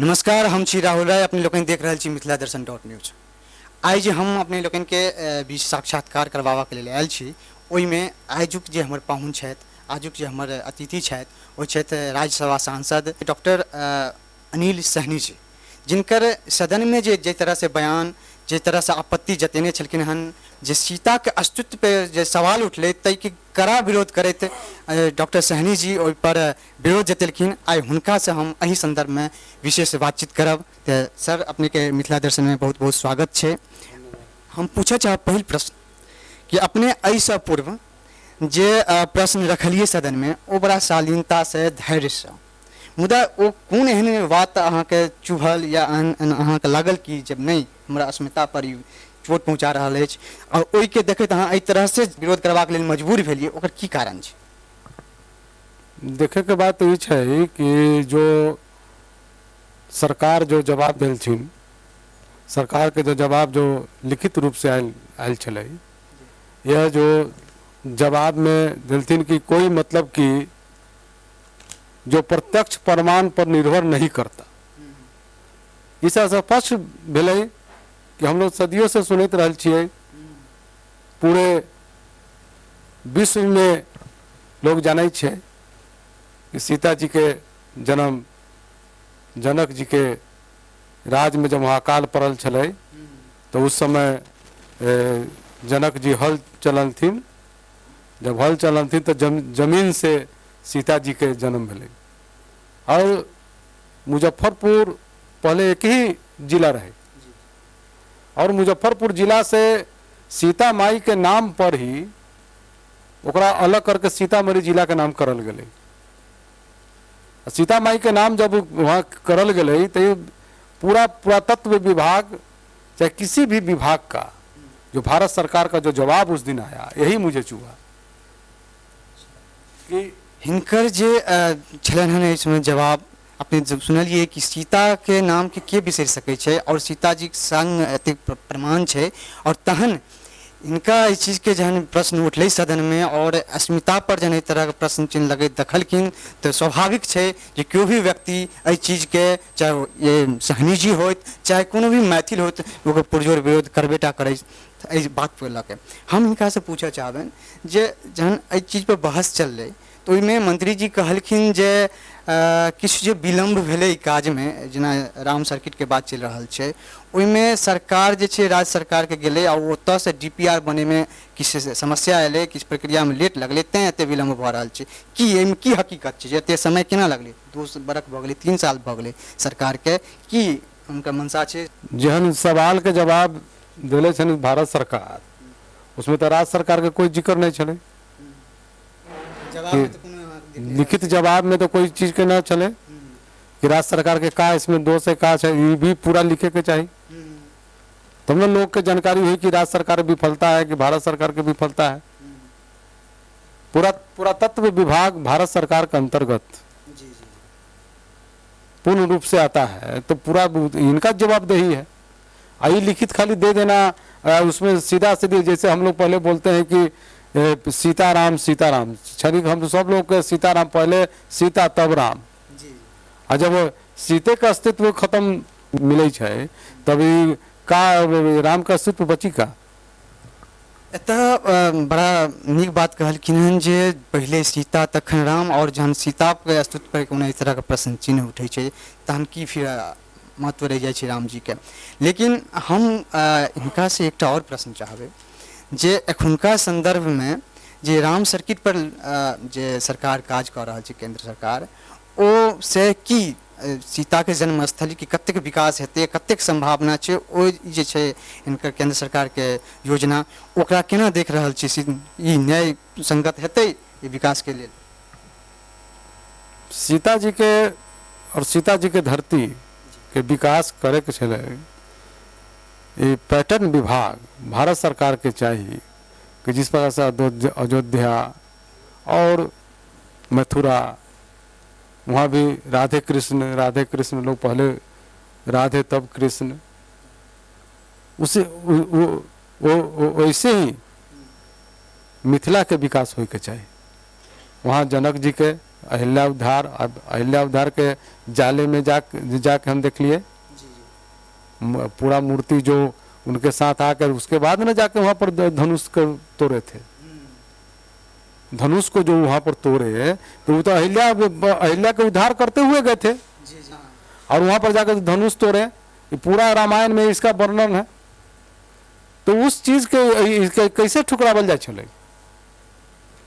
नमस्कार, हम छी राहुल राय। अपने लोकनि देख रहल छी मिथिला दर्शन .न्यूज। आइ जे हम अपने लोकनि के बीच साक्षात्कार करबाबा के लेल आयल छी, ओहिमे आजुक जे हमर पाहुन छथि, आजुक जे हमर अतिथि छथि, ओ छथि राज्यसभा सांसद डॉक्टर अनिल सहनी जी, जिनकर सदन में जे तरह से बयान, जे तरह से आपत्ति जतेने छलखिन हन, जे सीता के अस्तित्व पे जे सवाल उठले तै के कड़ा विरोध करैत डॉक्टर सहनी जी ओहि पर विरोध जतेलखिन। आइ हुनका से हम एहि संदर्भ में विशेष बातचीत करब। तो सर, अपने के मिथिला दर्शन में बहुत बहुत स्वागत छे। हम पूछे चाहब पहिल प्रश्न कि अपने एहिसँ पूर्व जे प्रश्न रखलिए सदन में, ओ बड़ा शालीनता से, धैर्य से, मुदा ओ कोन एहन बात अहाँके चुभल या अहाँके लागल कि जब नहीं हमरा अस्मिता पर चोट पहुँचा रहा है, और ओहि के देखैत अहाँ एहि तरह से विरोध करबाक लेल मजबूर भेलिए, ओकर की कारण छै? देखे के बात ई छै कि जो सरकार जो जवाब देलथिन, सरकार के जो जवाब जो लिखित रूप से आयल छलै, यह जो जवाब में देलथिन कि कोई मतलब कि जो प्रत्यक्ष प्रमाण पर निर्भर नहीं करता। इस स्पष्ट भेलै कि हम लोग सदियों से सुनते रहल छियै, पूरे विश्व में लोग जानै छै कि सीता जी के जन्म जनक जी के राज में जब महाकाल पड़ल छलै, तो उस समय जनक जी हल चललथिन। जब हल चललथिन तो जमीन से सीता जी के जन्म भेलै। और मुजफ्फरपुर पहले एक ही जिला रहे, और मुजफ्फरपुर जिला से सीता माई के नाम पर ही ओकरा अलग करके सीतामढ़ी जिला के नाम करल गेलै। सीता माई के नाम जब वहाँ करल गए तो पूरा पुरातत्व विभाग, चाहे किसी भी विभाग का, जो भारत सरकार का जो जवाब उस दिन आया, यही मुझे चुहा कि हिनकर जे छलन हन इसमें जवाब अपने जब सुनलिए कि सीता के नाम के बिसर सकै छै, और सीता जी संग एते प्रमाण छै, और तहन इनका इस चीज़ के जहन प्रश्न उठल सदन में, और अस्मिता पर जहन इस तरह के प्रश्न चिन्ह लगे देखलखिन, तो स्वाभाविक है कि कोई भी व्यक्ति एहि चीज़ के, चाहे ये सहनी जी होत, चाहे कोनो भी मैथिल होत, ओकर पुरजोर विरोध करबेटा करे एहि बात पर लऽ के। हम इनका से पूछे चाहबन जे जहन एहि चीज़ पर बहस चल रही, तो ओहिमे मंत्री जी कहलखिन जे किछु जे विलम्ब भेलै काज में, जेना राम सर्किट के बात चल रहा है, ओहिमे सरकार जे छै, राज्य सरकार के गेलै, और ओतऽ से DPR बने में किछु समस्या एलै, किछु प्रक्रिया में लेट लगलै, तेँ एते विलम्ब भऽ रहल छै। की एहिमे की हकीकत छै जे एते समय केना लगलै? 2 बरख भऽ गेलै, 3 साल भऽ गेलै सरकार के, की उनका मंशा छै? जहन सवाल के जवाब दिले छन भारत सरकार, उसमें तो राज्य सरकार के कोई जिक्र नहीं छले। लिखित जवाब में तो कोई चीज के ना चले कि राज्य सरकार के का इसमें दोष है, का है, ये भी पूरा लिखे के चाहिए। तो हम लोग के जानकारी हुई कि राज्य सरकार विफलता है कि भारत सरकार की विफलता है। पुरातत्व विभाग भारत सरकार के अंतर्गत पूर्ण रूप से आता है, तो पूरा इनका जवाबदेही है। आई लिखित खाली दे देना, उसमें सीधा सीधी, जैसे हम लोग पहले बोलते हैं कि सीताराम सीताराम, क्षणिक हम सब लोग के सीताराम, पहले सीता तब राम, और जब सीते का अस्तित्व खत्म मिले है, तभी का राम का अस्तित्व बची का? एतऽ बड़ा नीक बात कहलखिन हन जे पहले सीता तखन राम, और जहन सीता के अस्तित्व पर कोनो इस तरह के प्रश्न चिन्ह उठे छै, तहन की फिर महत्व रह जाए छै राम जी के। लेकिन हम इनका से एक और प्रश्न चाहबे जे एखुनका संदर्भ में जे राम सर्किट पर जे सरकार काज कर रहा है, केंद्र सरकार, ओ से की सीता के जन्मस्थली की कतेक विकास हेतै, कतेक संभावना छै, ओ जे छै इनकर केंद्र सरकार के योजना, ओकरा केना देख रहल छी? ई न्याय संगत हेतै ई विकास के लेल? सीता जी के और सीता जी के धरती के विकास करे के छले, ये पर्यटन विभाग भारत सरकार के चाहिए कि जिस प्रकार से अयोध्या और मथुरा, वहाँ भी राधे कृष्ण लोग पहले राधे तब कृष्ण, उसे वो वैसे ही मिथिला के विकास हो के चाहिए। वहाँ जनक जी के अहिल्या उद्धार, अब अहिल्या उद्धार के जाले में जाके हम देख लिए पूरा मूर्ति जो उनके साथ आकर, उसके बाद ना जाके वहाँ पर धनुष को तोड़े थे, धनुष को जो वहाँ पर तोड़े तो वो तो अहिल्या के उद्धार करते हुए गए थे, और वहाँ पर जाकर धनुष तोड़े। पूरा रामायण में इसका वर्णन है। तो उस चीज के कैसे ठुकरावल जाए छले।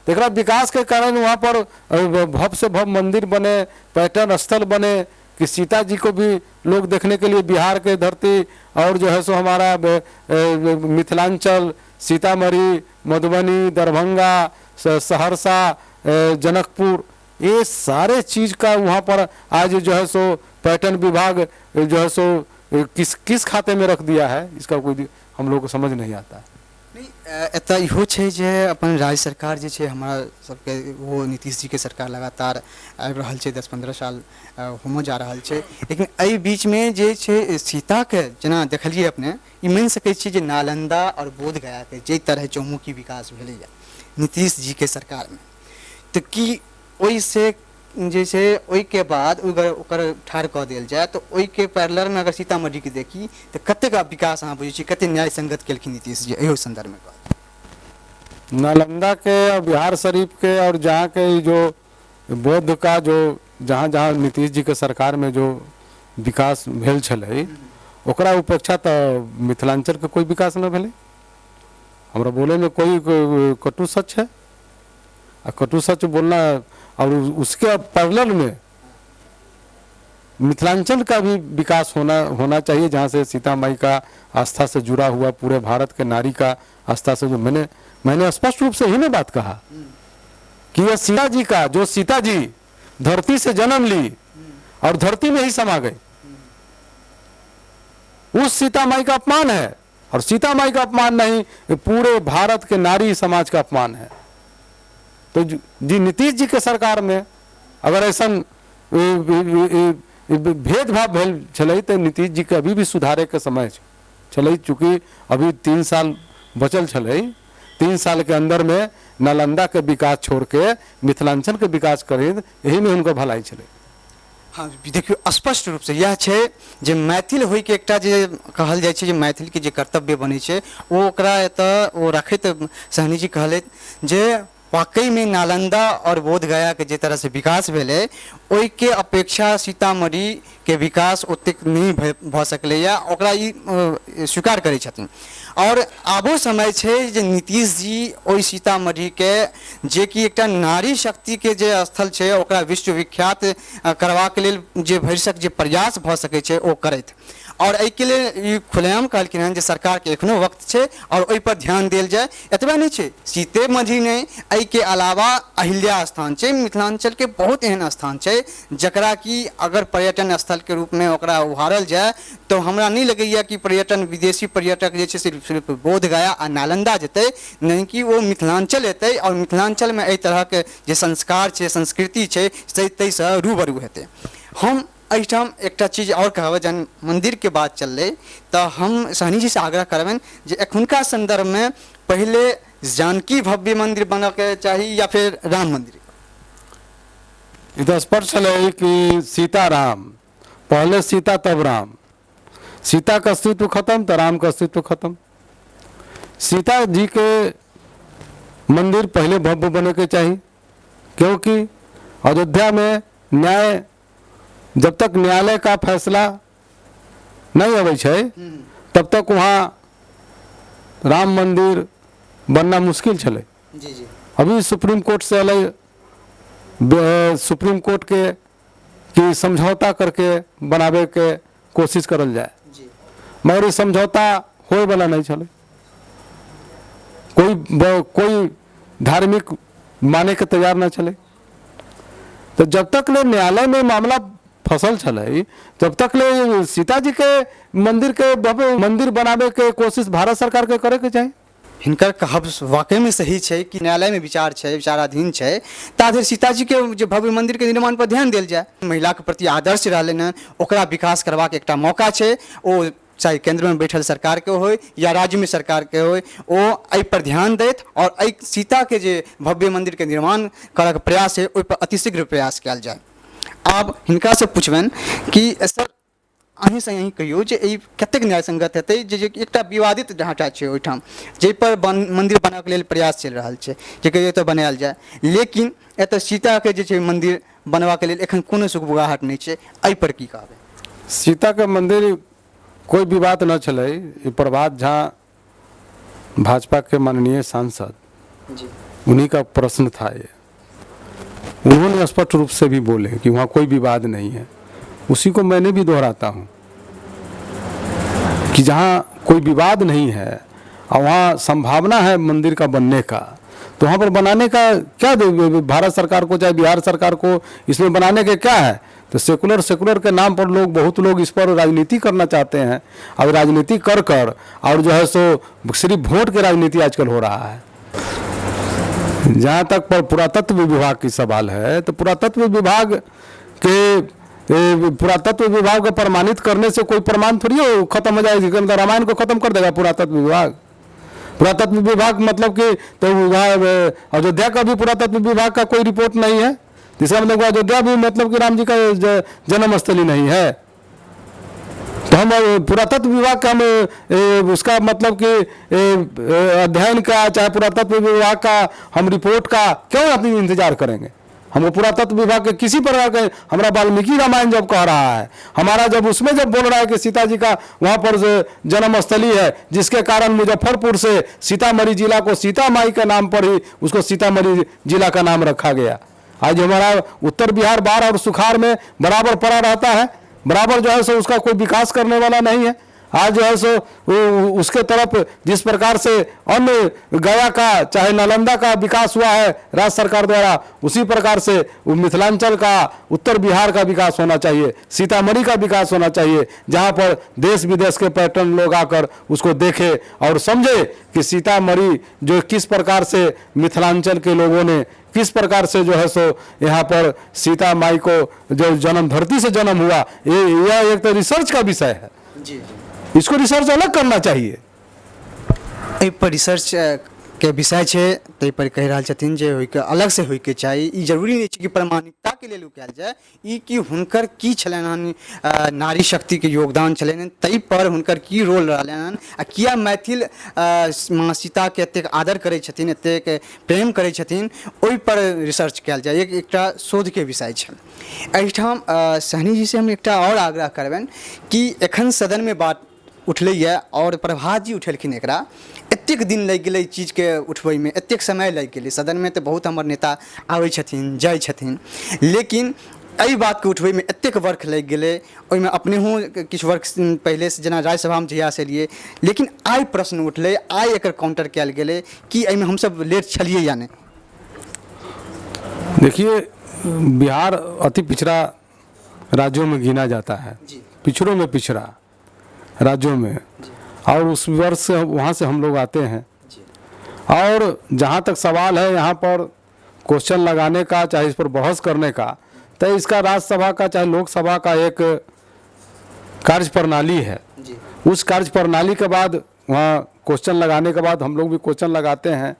एकरा विकास के कारण वहाँ पर भव्य से भव्य मंदिर बने, पर्यटन स्थल बने कि सीता जी को भी लोग देखने के लिए बिहार के धरती और जो है सो हमारा मिथिलांचल, सीतामढ़ी, मधुबनी, दरभंगा, सहरसा, जनकपुर, ये सारे चीज का वहाँ पर आज जो है सो पर्यटन विभाग जो है सो किस खाते में रख दिया है, इसका कोई हम लोग को समझ नहीं आता है। नहीं, एतऽ इहो छै जे अपन राज्य सरकार जे छै हमरा सबके, वो नीतीश जी के सरकार लगातार आबि रहल छै, 10-15 साल होमो जा रहल छै, लेकिन एहि बीचमे जे छै सीताके जेना देखलिए अपने, ई मानि सकै छियै जे नालंदा और बोधगयाके जे तरह चौमुखी विकास भेलैए नीतीश जी के सरकारमे, तऽ की ओहिसँ जे छै ओहिके बाद ओकर ठाढ़ कऽ देल जाए तऽ ओहिके पैरेललमे अगर सीतामढ़ीके देखी तऽ कतेक विकास अहाँ बुझै छी, कतेक न्याय संगत केलखिन नीतीश जी एहो संदर्भमे? नालंदा के और बिहार शरीफ के और जहाँ के जो बौद्ध का जो जहाँ जहाँ नीतीश जी के सरकार में जो विकास भेल छलै, ओकरा उपेक्षा तो मिथिलांचल के कोई विकास न भेलै। हमरा बोले में कोई कटु सच है, कटु सच बोलना, और उसके पैरेलल में मिथिलांचल का भी विकास होना चाहिए, जहाँ से सीता माई का आस्था से जुड़ा हुआ पूरे भारत के नारी का आस्था से, जो मैंने स्पष्ट रूप से ही में बात कहा कि यह सीता जी का, जो सीता जी धरती से जन्म ली और धरती में ही समा गई, उस सीता माई का अपमान है। और सीता माई का अपमान नहीं, पूरे भारत के नारी समाज का अपमान है। तो जी नीतीश जी के सरकार में अगर ऐसा भेदभाव भेल छलै तो नीतीश जी के अभी भी सुधारे के समय छलै, चूँकि अभी 3 साल बचल छलै, 3 साल के अंदर में नालंदा के विकास छोड़ के मिथिलांचल के विकास करे, यही में उनको भलाई छलै। हाँ देखियो, स्पष्ट रूप से यह छै जे मैथिल होय के एकटा जे कहल जाइ छै जे मैथिल के जे कर्तव्य बनै छै, ओ ओकरा एतऽ ओ रखैत सहनी जी कहलैथ जे वाकई में नालंदा और बोधगया के जे तरह से विकास भेलै, ओहि के अपेक्षा सीतामढ़ी के विकास ओतेक नहीं भऽ सकलैया, ओकरा ई स्वीकार करै छथिन। और आबो समय छै जे नीतीश जी ओहि सीतामढ़ी के जे कि एकटा नारी शक्ति के जे स्थल छै, ओकरा विश्व विख्यात करबाक लेल जे भरिसक जे प्रयास भऽ सकै छै ओ करैथ। और एहिके लेल ई खुलेआम कहलखिन हँ जे सरकारके एखनो वक्त छै और ओहि पर ध्यान देल जाए। एतबे नहीं छै सीतेमढ़ी नहीं, एहि के अलावा अहिल्या स्थान छै, मिथिलांचल के बहुत एहन स्थान छै जकरा कि अगर पर्यटन स्थल के रूप में ओकरा उभारल जाए तो हमरा नहीं लगैया कि पर्यटन, विदेशी पर्यटक जे छै सिर्फ बोधगया आ नालंदा जेतै, नहीं कि वो मिथिलांचल एतै और मिथिलांचल में एहि तरह के जे संस्कार छै, संस्कृति छै, ताहिसँ रूबरू हेतै। हम एहिठाम एकटा चीज और कहबै, जहन मंदिर के बात चललै तऽ हम सहनी जी से आग्रह करबनि जे एखुनका संदर्भ में पहले जानकी भव्य मंदिर बनऽ के चाही या फिर राम मंदिर? इधर स्पष्ट है कि सीता राम, पहले सीता तब राम, सीता का अस्तित्व खत्म तो राम का अस्तित्व खत्म। सीता जी के मंदिर पहले भव्य बने के चाहिए, क्योंकि अयोध्या में न्याय, जब तक न्यायालय का फैसला नहीं अबै छै तब तक वहाँ राम मंदिर बनना मुश्किल छलै। अभी सुप्रीम कोर्ट से अलै, सुप्रीम कोर्ट के कि समझौता करके बनावे के कोशिश करल जाए, मगर समझौता होए वाला नहीं छलै। कोई धार्मिक माने के तैयार न छलै। तो जब तक ले न्यायालय में मामला फसल छलै, जब तक ले सीता जी के मंदिर के भव्य मंदिर बनावे के कोशिश भारत सरकार के करे के चाहिए। हिनकर कहब वाकई में सही छै कि न्यायालय में विचार छै, विचाराधीन छै, ताधरि सीता जी के जे भव्य मंदिर के निर्माण पर ध्यान देल जाए। महिला के प्रति आदर्श रहलै न, ओकरा विकास करबाक एकटा मौका छै, ओ चाहे केंद्र में बैठल सरकार के होय या राज्य में सरकार के होय, ओ एहि पर ध्यान देत और एहि सीता के जे भव्य मंदिर के निर्माण करक प्रयास है ओहि पर अतिशीघ्र प्रयास कयल जाय। आब हिनका से पूछबनि कि सर अहीं से यही कहियो जे ई कतेक न्यायसंगत हेतै जे एकटा विवादित ढांचा छै ओहिठाम जाहि पर मंदिर बनाबे लेल प्रयास चलि रहल छै जे कहियो तऽ बनायल जाय, लेकिन एतऽ सीता के जे छै मंदिर बनबाके लेल एखन कोनो सुगबुगाहट नहि छै, एहि पर की कहबै? सीता के मंदिर कोई विवाद न चले। ये प्रभात झा भाजपा के माननीय सांसद जी उन्हीं का प्रश्न था ये। उन्होंने स्पष्ट रूप से भी बोले कि वहाँ कोई विवाद नहीं है। उसी को मैंने भी दोहराता हूँ कि जहाँ कोई विवाद नहीं है और वहाँ संभावना है मंदिर का बनने का, तो वहाँ पर बनाने का क्या भारत सरकार को चाहे बिहार सरकार को इसमें बनाने के क्या है? तो सेकुलर के नाम पर बहुत लोग इस पर राजनीति करना चाहते हैं। अब राजनीति कर कर और जो है सो सिर्फ वोट की राजनीति आजकल हो रहा है। जहाँ तक पर पुरातत्व विभाग की सवाल है, तो पुरातत्व विभाग को प्रमाणित करने से कोई प्रमाण थोड़ी हो खत्म हो जाएगी। रामायण को खत्म कर देगा पुरातत्व विभाग? पुरातत्व विभाग मतलब कि तो अयोध्या का भी पुरातत्व विभाग का कोई रिपोर्ट नहीं है। तीसरा मतलब अयोध्या भी मतलब कि राम जी का जन्म स्थली नहीं है। तो हम पुरातत्व विभाग का हम उसका मतलब कि अध्ययन का चाहे पुरातत्व विभाग का हम रिपोर्ट का क्यों अपनी इंतजार करेंगे? हमको पुरातत्व विभाग के किसी प्रकार के हमारा वाल्मीकि रामायण जब कह रहा है, हमारा जब उसमें जब बोल रहा है कि सीता जी का वहाँ पर जन्म स्थली है, जिसके कारण मुजफ्फरपुर से सीतामढ़ी जिला को सीता माई के नाम पर ही उसको सीतामढ़ी जिला का नाम रखा गया। आज हमारा उत्तर बिहार बाढ़ और सुखाड़ में बराबर पड़ा रहता है, बराबर जो है सो उसका कोई विकास करने वाला नहीं है। आज जो है सो उसके तरफ जिस प्रकार से अन्य गया का चाहे नालंदा का विकास हुआ है राज्य सरकार द्वारा, उसी प्रकार से मिथिलांचल का उत्तर बिहार का विकास होना चाहिए, सीतामढ़ी का विकास होना चाहिए, जहां पर देश विदेश के पर्यटन लोग आकर उसको देखे और समझे कि सीतामढ़ी जो किस प्रकार से मिथिलांचल के लोगों ने किस प्रकार से जो है सो यहाँ पर सीता माई को जो जन्म धरती से जन्म हुआ, यह एक तो रिसर्च का विषय है जी। इसको रिसर्च अलग करना चाहिए। एहि पर रिसर्च के विषय छै ताहि पर कहि रहल छथिन जे होइके अलग से होइके चाही। ई जरूरी नहीं छै कि प्रमाणिकता के लेल कयल जाय, ई कि हुनकर की छलनि हन नारी शक्ति के योगदान छलनि हन, ताहि पर हुनकर की रोल रहलनि हन आ किया मैथिल माँ सीता के एतेक आदर करै छथिन, एतेक प्रेम करै छथिन, ओहि पर रिसर्च कयल जाय। एकटा शोध के विषय छै। एहिठाम सहनी जी से हम एकटा और आग्रह करबनि कि एखन सदन में बात उठलैए और प्रभात जी उठेलखिन, एकरा एतेक दिन लागि गेलै चीज के उठबै में, एतेक समय लागि गेलै। सदन में तो बहुत हमर नेता आबै छथिन जाइ छथिन, लेकिन एहि बात के उठबै में एतेक वर्ष लागि गेलै। ओहिमे अपनेहूँ किछु वर्ष पहिले से जेना राज्यसभा में जहिया से एलियै, लेकिन आइ प्रश्न उठलै, आइ एकर काउंटर कयल गेलै कि एहिमे हमसब लेट छलियै या नहीं? देखिए, बिहार अति पिछड़ा राज्यों में गिना जाता है, पिछड़ों में पिछड़ा राज्यों में, और उस वर्ष से वहाँ से हम लोग आते हैं। और जहाँ तक सवाल है यहाँ पर क्वेश्चन लगाने का, चाहे इस पर बहस करने का, तो इसका राज्यसभा का चाहे लोकसभा का एक कार्य प्रणाली है। उस कार्य प्रणाली के बाद वहाँ क्वेश्चन लगाने के बाद हम लोग भी क्वेश्चन लगाते हैं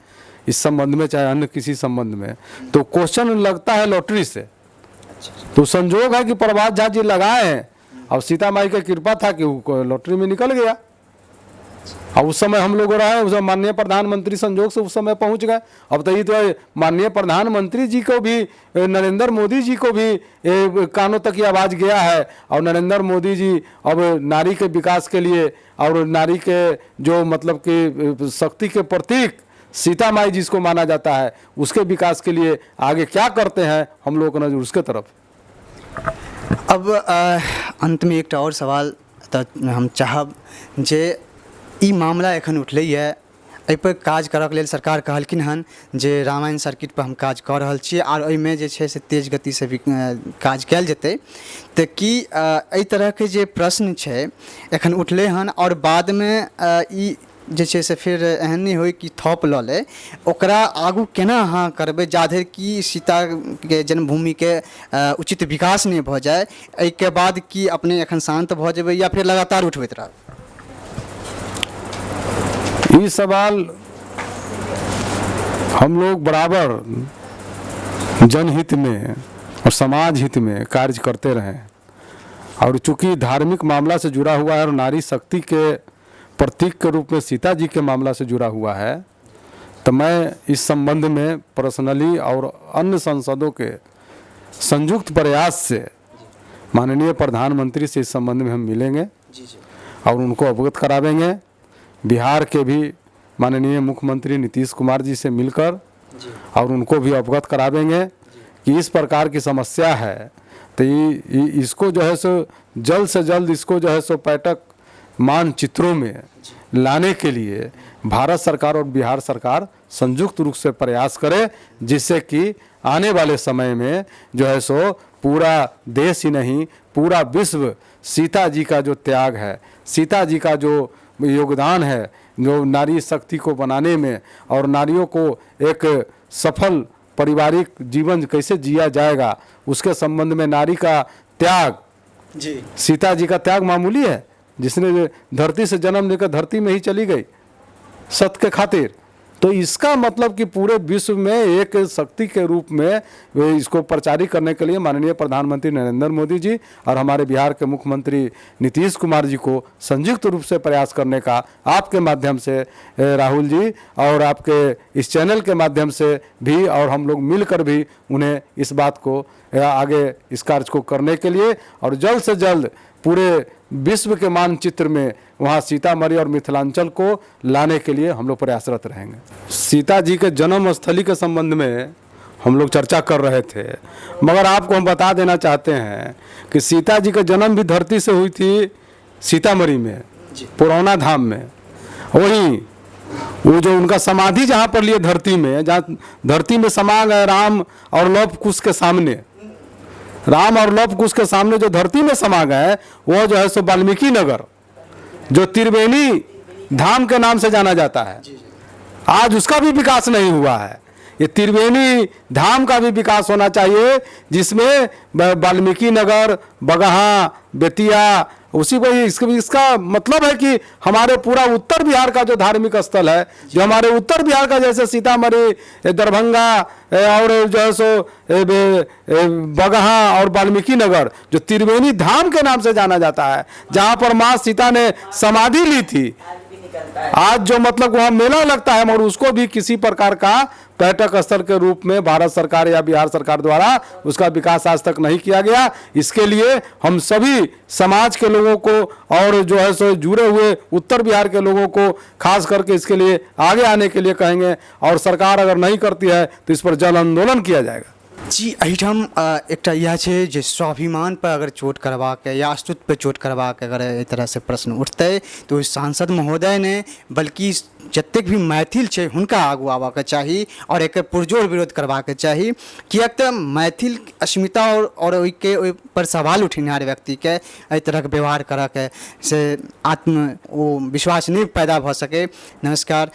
इस संबंध में चाहे अन्य किसी संबंध में। तो क्वेश्चन लगता है लॉटरी से, तो संजोग है कि प्रभात झा जी लगाए हैं और सीता माई की कृपा था कि वो लॉटरी में निकल गया। और उस समय हम लोग रहे, उस माननीय प्रधानमंत्री संजोग से उस समय पहुंच गए। अब तो ये तो माननीय प्रधानमंत्री जी को भी, नरेंद्र मोदी जी को भी कानों तक ये आवाज़ गया है। और नरेंद्र मोदी जी अब नारी के विकास के लिए और नारी के जो मतलब कि शक्ति के प्रतीक सीता माई जिसको माना जाता है, उसके विकास के लिए आगे क्या करते हैं हम लोग नजर उसके तरफ। अब अंत में एक और सवाल हम चाहब जे ई मामला एखन उठलैए, एहि पर काज करऽ लेल सरकार कहलखिन हन जे रामायण सर्किट पर हम काज कऽ रहल छी और एहिमे जे छै से तेज गति से भी काज कयल जेतै। तऽ की एहि तरह के जे प्रश्न छै एखन उठलै हन और बाद में ई जे छै से फिर एहन नहीं होय कि थप लऽ ले, ओकरा आगू केना अहाँ करबै जाधरि कि सीता के जन्मभूमि के उचित विकास नहीं भऽ जाय? एहिके बाद कि अपने एखन शांत भऽ जेबै या फिर लगातार उठबैत रहब? ये सवाल हम लोग बराबर जनहित में और समाज हित में कार्य करते रहे, और चूंकि धार्मिक मामला से जुड़ा हुआ है और नारी शक्ति के प्रतीक के रूप में सीता जी के मामला से जुड़ा हुआ है, तो मैं इस संबंध में पर्सनली और अन्य सांसदों के संयुक्त प्रयास से माननीय प्रधानमंत्री से इस संबंध में हम मिलेंगे और उनको अवगत करावेंगे। बिहार के भी माननीय मुख्यमंत्री नीतीश कुमार जी से मिलकर और उनको भी अवगत करावेंगे कि इस प्रकार की समस्या है, तो इसको जो है सो जल्द से जल्द इसको जो है सो पर्यटक मानचित्रों में लाने के लिए भारत सरकार और बिहार सरकार संयुक्त रूप से प्रयास करे, जिससे कि आने वाले समय में जो है सो पूरा देश ही नहीं पूरा विश्व सीता जी का जो त्याग है, सीता जी का जो योगदान है, जो नारी शक्ति को बनाने में और नारियों को एक सफल पारिवारिक जीवन कैसे जिया जाएगा उसके संबंध में नारी का त्याग, सीता जी का त्याग मामूली है, जिसने धरती से जन्म लेकर धरती में ही चली गई सत्य के खातिर। तो इसका मतलब कि पूरे विश्व में एक शक्ति के रूप में इसको प्रचारित करने के लिए माननीय प्रधानमंत्री नरेंद्र मोदी जी और हमारे बिहार के मुख्यमंत्री नीतीश कुमार जी को संयुक्त रूप से प्रयास करने का आपके माध्यम से राहुल जी और आपके इस चैनल के माध्यम से भी और हम लोग मिलकर भी उन्हें इस बात को आगे इस कार्य को करने के लिए और जल्द से जल्द पूरे विश्व के मानचित्र में वहाँ सीतामढ़ी और मिथिलांचल को लाने के लिए हम लोग प्रयासरत रहेंगे। सीता जी के जन्म स्थली के संबंध में हम लोग चर्चा कर रहे थे, मगर आपको हम बता देना चाहते हैं कि सीता जी का जन्म भी धरती से हुई थी सीतामढ़ी में, पुरौना धाम में। वहीं वो जो उनका समाधि जहाँ पर लिए धरती में, जहाँ धरती में समा गए राम और लौह कुश के सामने, राम और लौह कुश के सामने जो धरती में समा गए वो जो है सो वाल्मीकि नगर जो त्रिवेणी धाम के नाम से जाना जाता है, आज उसका भी विकास नहीं हुआ है। ये त्रिवेणी धाम का भी विकास होना चाहिए, जिसमें वाल्मीकि नगर, बगहा, बेतिया, उसी को इसका मतलब है कि हमारे पूरा उत्तर बिहार का जो धार्मिक स्थल है, जो हमारे उत्तर बिहार का जैसे सीतामढ़ी, दरभंगा और जो है सो बगहा और वाल्मीकि नगर जो त्रिवेणी धाम के नाम से जाना जाता है, जहाँ पर माँ सीता ने समाधि ली थी, आज जो मतलब वहाँ मेला लगता है, मगर उसको भी किसी प्रकार का पर्यटक स्थल के रूप में भारत सरकार या बिहार सरकार द्वारा उसका विकास आज तक नहीं किया गया। इसके लिए हम सभी समाज के लोगों को और जो है सो जुड़े हुए उत्तर बिहार के लोगों को खास करके इसके लिए आगे आने के लिए कहेंगे, और सरकार अगर नहीं करती है तो इस पर जन आंदोलन किया जाएगा। जी एहिठाम एकटा यह है जे स्वाभिमान पर अगर चोट करवा के या अस्तित्व पर चोट करवा के अगर एहि तरह से प्रश्न उठते तो सांसद महोदय ने बल्कि जतेक भी मैथिल है हुनका आगू आवा के चाहिए और एक पुरजोर विरोध करवा के चाहिए, किएक तो मैथिल अस्मिता और ओइके ओइ पर सवाल उठेनिहार व्यक्ति के एहि तरह के व्यवहार करऽ के से आत्म वो विश्वास नहीं पैदा भ सके। नमस्कार।